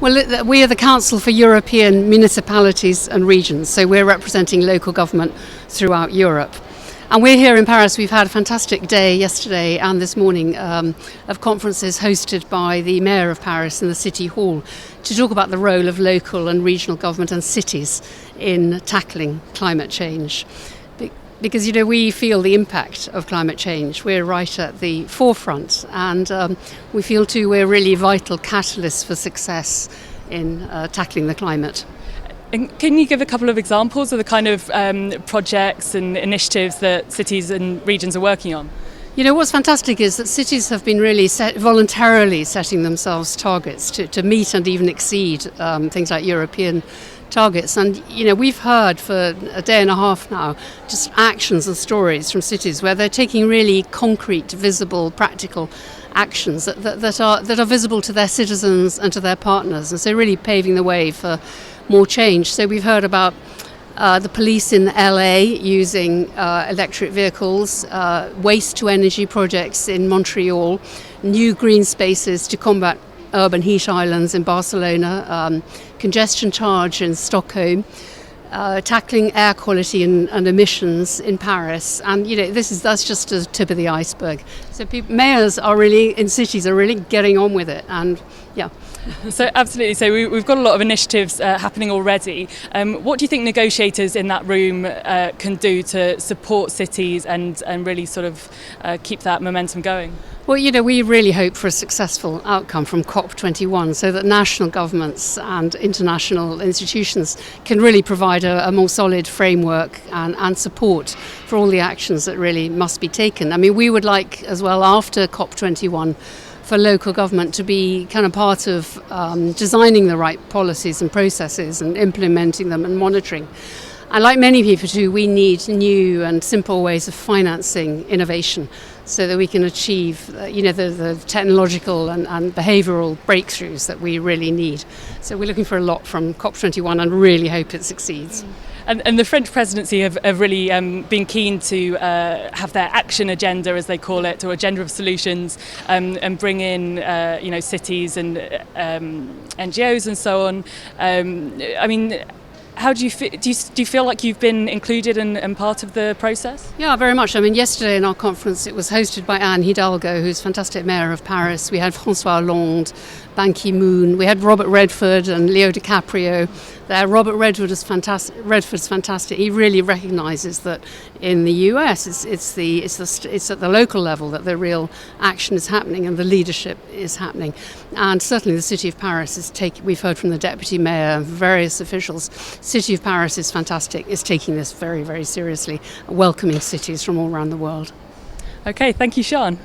Well, we are the Council for European Municipalities and Regions, so we're representing local government throughout Europe. And we're here in Paris. We've had a fantastic day yesterday and this morning of conferences hosted by the Mayor of Paris in the City Hall to talk about the role of local and regional government and cities in tackling climate change. Because, we feel the impact of climate change. We're right at the forefront, and we feel too we're really vital catalysts for success in tackling the climate. And can you give a couple of examples of the kind of projects and initiatives that cities and regions are working on? What's fantastic is that cities have been really voluntarily setting themselves targets to meet and even exceed things like European targets. And, we've heard for a day and a half now just actions and stories from cities where they're taking really concrete, visible, practical actions that are visible to their citizens and to their partners. And so really paving the way for more change. So we've heard about the police in LA using electric vehicles, waste-to-energy projects in Montreal, new green spaces to combat urban heat islands in Barcelona, congestion charge in Stockholm, tackling air quality and emissions in Paris. And that's just a tip of the iceberg. So mayors in cities are really getting on with it, and yeah. So absolutely. So we've got a lot of initiatives happening already. What do you think negotiators in that room can do to support cities and really sort of keep that momentum going? Well, we really hope for a successful outcome from COP21 so that national governments and international institutions can really provide a more solid framework and support for all the actions that really must be taken. I mean, we would like as well after COP21 for local government to be kind of part of designing the right policies and processes and implementing them and monitoring. And like many people too, we need new and simple ways of financing innovation so that we can achieve the technological and behavioural breakthroughs that we really need. So we're looking for a lot from COP21 and really hope it succeeds. And the French presidency have really been keen to have their action agenda, as they call it, or agenda of solutions, and bring in cities and NGOs and so on. I mean, how do you feel? Do you feel like you've been included and part of the process? Yeah, very much. I mean, yesterday in our conference, it was hosted by Anne Hidalgo, who's fantastic mayor of Paris. We had François Hollande, Ban Ki-moon. We had Robert Redford and Leo DiCaprio there. Robert Redford is fantastic. Redford's fantastic. He really recognises that in the US, it's at the local level that the real action is happening and the leadership is happening. And certainly the City of Paris we've heard from the Deputy Mayor, various officials. City of Paris is fantastic. Is taking this very, very seriously, welcoming cities from all around the world. Okay, thank you, Sian.